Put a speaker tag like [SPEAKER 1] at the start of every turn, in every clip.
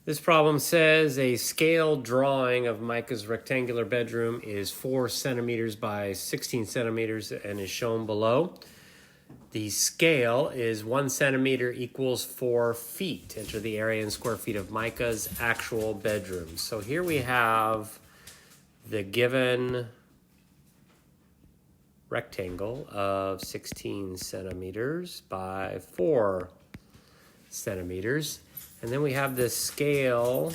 [SPEAKER 1] This problem says a scale drawing of Micah's rectangular bedroom is 4 centimeters by 16 centimeters and is shown below. The scale is 1 centimeter equals 4 feet. Enter the area in square feet of Micah's actual bedroom. So here we have the given rectangle of 16 centimeters by 4 centimeters. And then we have this scale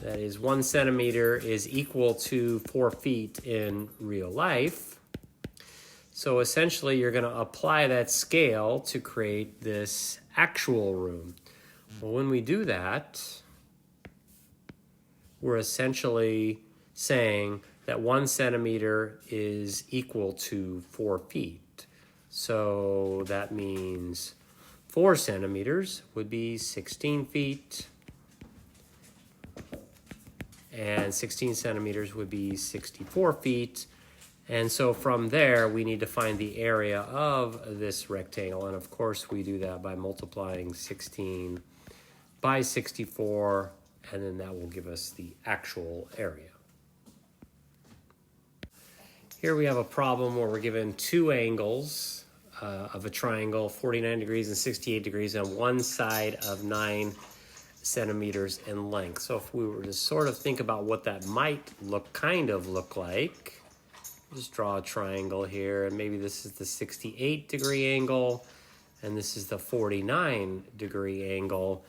[SPEAKER 1] that is 1 centimeter is equal to 4 feet in real life. So essentially you're going to apply that scale to create this actual room. Well, when we do that, we're essentially saying that 1 centimeter is equal to 4 feet. So that means 4 centimeters would be 16 feet, and 16 centimeters would be 64 feet. And so from there, we need to find the area of this rectangle. And of course, we do that by multiplying 16 by 64, and then that will give us the actual area. Here we have a problem where we're given two angles of a triangle, 49 degrees and 68 degrees on one side of 9 centimeters in length. So if we were to sort of think about what that might look like, just draw a triangle here, and maybe this is the 68 degree angle, and this is the 49 degree angle,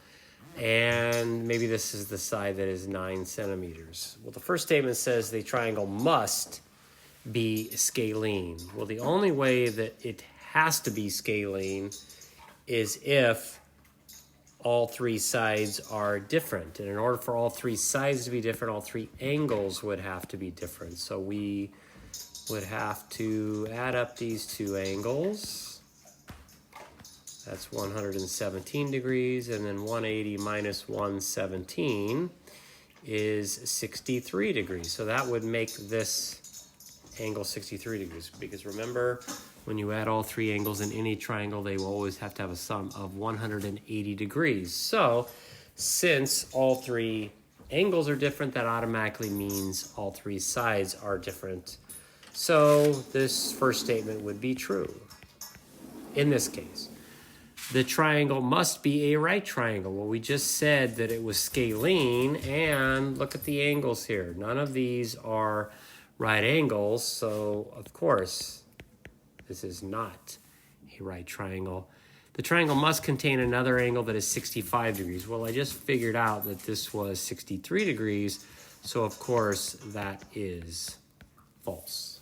[SPEAKER 1] and maybe this is the side that is 9 centimeters. Well, the first statement says the triangle must be scalene. Well, the only way that it has to be scalene is if all three sides are different. And in order for all three sides to be different, all three angles would have to be different. So we would have to add up these two angles. That's 117 degrees, and then 180 minus 117 is 63 degrees. So that would make this angle 63 degrees, because remember, when you add all three angles in any triangle, they will always have to have a sum of 180 degrees. So since all three angles are different, that automatically means all three sides are different. So this first statement would be true. In this case, the triangle must be a right triangle. Well, we just said that it was scalene, and look at the angles here. None of these are right angles, so of course this is not a right triangle. The triangle must contain another angle that is 65 degrees. Well, I just figured out that this was 63 degrees, so of course that is false.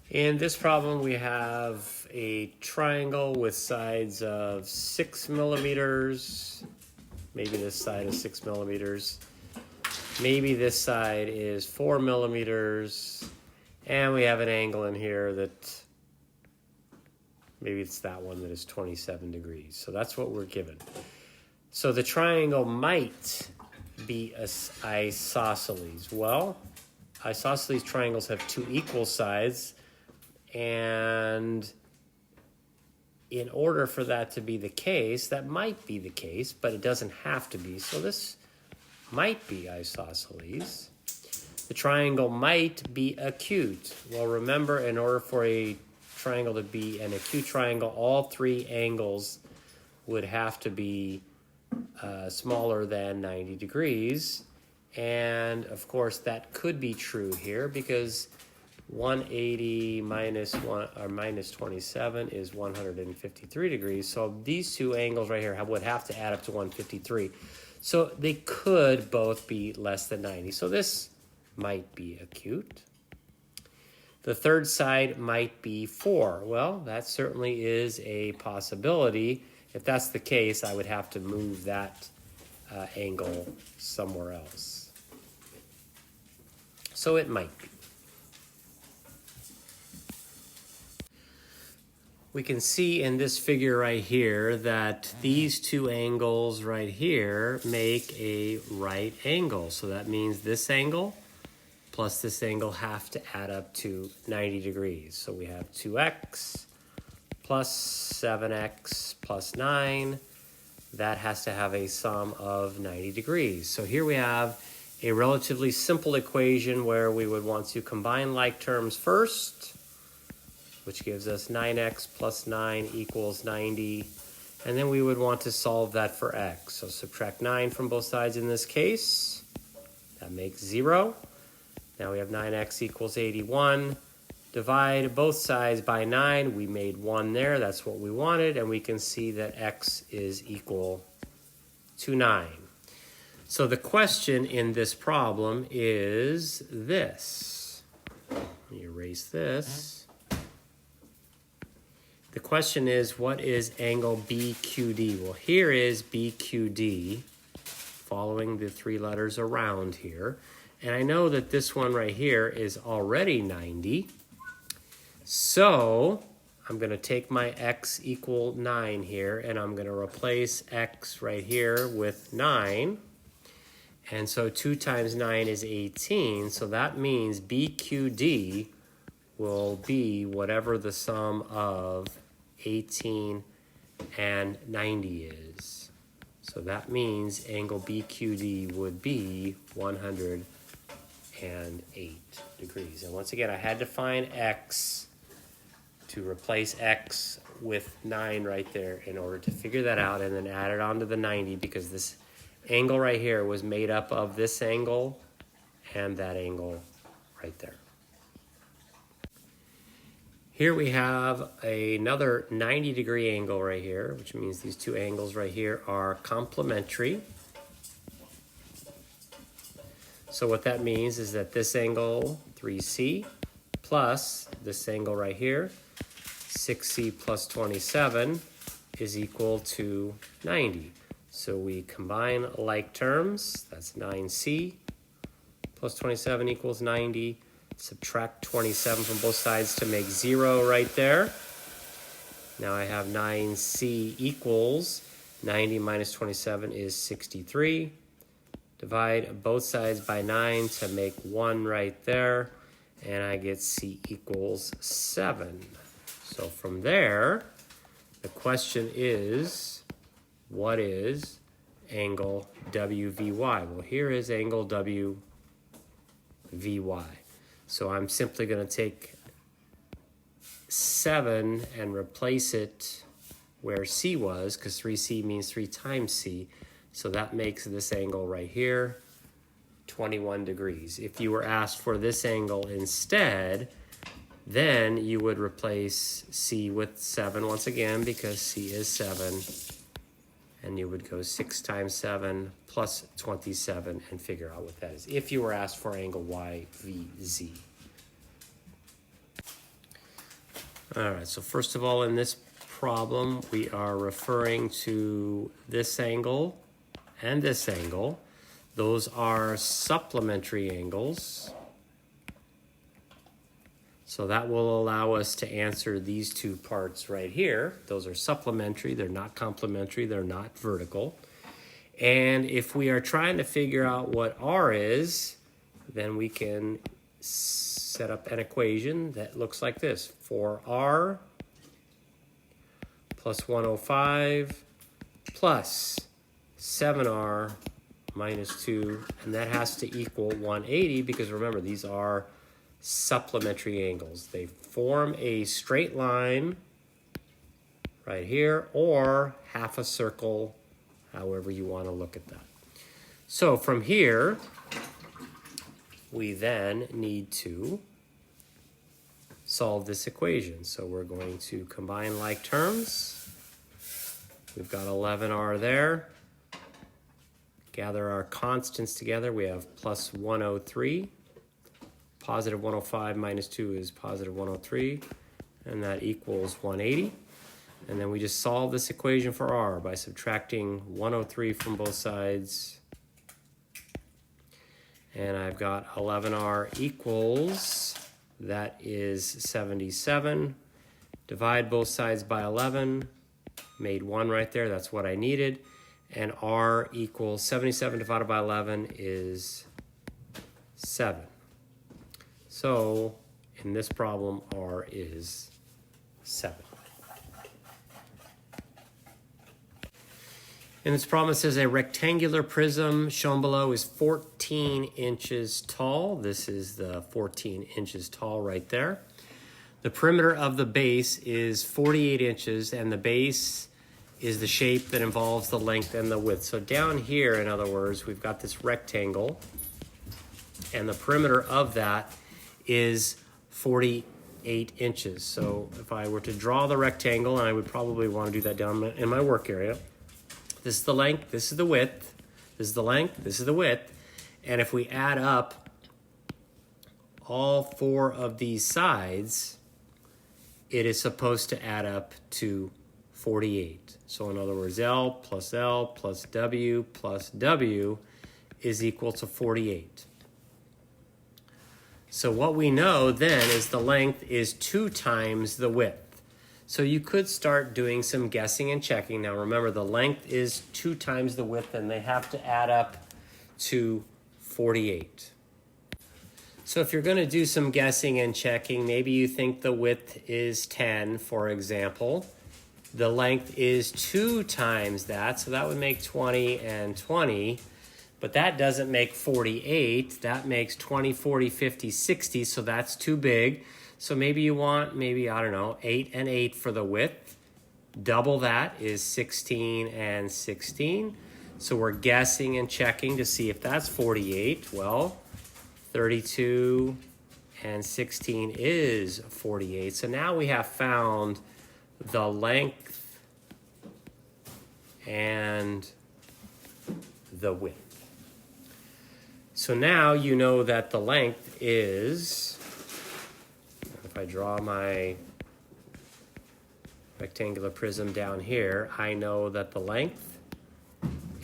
[SPEAKER 1] In this problem, we have a triangle with sides of 6 millimeters. Maybe this side is 6 millimeters. Maybe this side is 4 millimeters. And we have an angle in here that maybe it's that one that is 27 degrees. So that's what we're given. So the triangle might be isosceles. Well, isosceles triangles have two equal sides, and in order for that to be the case, that might be the case, but it doesn't have to be. So this might be isosceles. The triangle might be acute. Well, remember, in order for a triangle to be an acute triangle, all three angles would have to be smaller than 90 degrees. And of course, that could be true here, because 180 minus 27 is 153 degrees. So these two angles right here would have to add up to 153. So they could both be less than 90. So this might be acute. The third side might be 4. Well, that certainly is a possibility. If that's the case, I would have to move that angle somewhere else. So it might be. We can see in this figure right here that these two angles right here make a right angle. So that means this angle plus this angle have to add up to 90 degrees. So we have 2x plus 7x plus 9. That has to have a sum of 90 degrees. So here we have a relatively simple equation where we would want to combine like terms first, which gives us 9x plus 9 equals 90. And then we would want to solve that for x. So subtract 9 from both sides in this case. That makes 0. Now we have 9x equals 81. Divide both sides by 9. We made 1 there. That's what we wanted. And we can see that x is equal to 9. So the question in this problem is this. Let me erase this. The question is, what is angle BQD? Well, here is BQD, following the 3 letters around here. And I know that this one right here is already 90. So I'm going to take my x equal 9 here, and I'm going to replace x right here with 9. And so 2 times 9 is 18. So that means BQD will be whatever the sum of 18 and 90 is. So that means angle BQD would be 108 degrees. And once again, I had to find x to replace x with 9 right there in order to figure that out, and then add it onto the 90, because this angle right here was made up of this angle and that angle right there. Here we have another 90-degree angle right here, which means these 2 angles right here are complementary. So what that means is that this angle, 3c, plus this angle right here, 6c plus 27, is equal to 90. So we combine like terms. That's 9c plus 27 equals 90. Subtract 27 from both sides to make 0 right there. Now I have 9c equals 90 minus 27 is 63. Divide both sides by 9 to make 1 right there. And I get c equals 7. So from there, the question is, what is angle WVY? Well, here is angle WVY. So I'm simply going to take 7 and replace it where c was, because 3c means 3 times c. So that makes this angle right here 21 degrees. If you were asked for this angle instead, then you would replace c with 7 once again, because c is 7. And you would go 6 times 7 plus 27 and figure out what that is, if you were asked for angle YVZ. All right, so first of all, in this problem, we are referring to this angle and this angle. Those are supplementary angles. So that will allow us to answer these 2 parts right here. Those are supplementary, they're not complementary, they're not vertical. And if we are trying to figure out what R is, then we can set up an equation that looks like this. 4R plus 105 plus 7R minus 2, and that has to equal 180, because remember, these are supplementary angles. They form a straight line right here, or half a circle, however you want to look at that. So from here, we then need to solve this equation. So we're going to combine like terms. We've got 11R there. Gather our constants together. We have plus 103. Positive 105 minus 2 is positive 103, and that equals 180. And then we just solve this equation for R by subtracting 103 from both sides. And I've got 11R equals, that is 77. Divide both sides by 11, made 1 right there, that's what I needed. And R equals 77 divided by 11 is 7. So in this problem, R is 7. In this problem, it says a rectangular prism shown below is 14 inches tall. This is the 14 inches tall right there. The perimeter of the base is 48 inches, and the base is the shape that involves the length and the width. So down here, in other words, we've got this rectangle, and the perimeter of that is 48 inches. So if I were to draw the rectangle, and I would probably want to do that down in my work area, this is the length, this is the width, this is the length, this is the width, and if we add up all four of these sides, it is supposed to add up to 48. So in other words, L plus W is equal to 48. So what we know then is the length is 2 times the width. So you could start doing some guessing and checking. Now remember, the length is 2 times the width, and they have to add up to 48. So if you're going to do some guessing and checking, maybe you think the width is 10, for example. The length is 2 times that, so that would make 20 and 20. But that doesn't make 48. That makes 20, 40, 50, 60, so that's too big. So maybe you want, I don't know, 8 and 8 for the width. Double that is 16 and 16. So we're guessing and checking to see if that's 48. Well, 32 and 16 is 48. So now we have found the length and the width. So now you know that the length is, if I draw my rectangular prism down here, I know that the length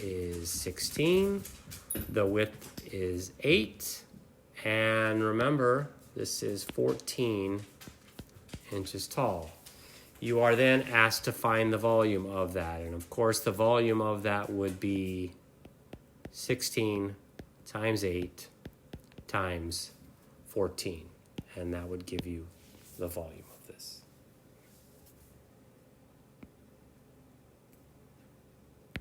[SPEAKER 1] is 16, the width is 8, and remember, this is 14 inches tall. You are then asked to find the volume of that, and of course the volume of that would be 16 times 8 times 14, and that would give you the volume of this.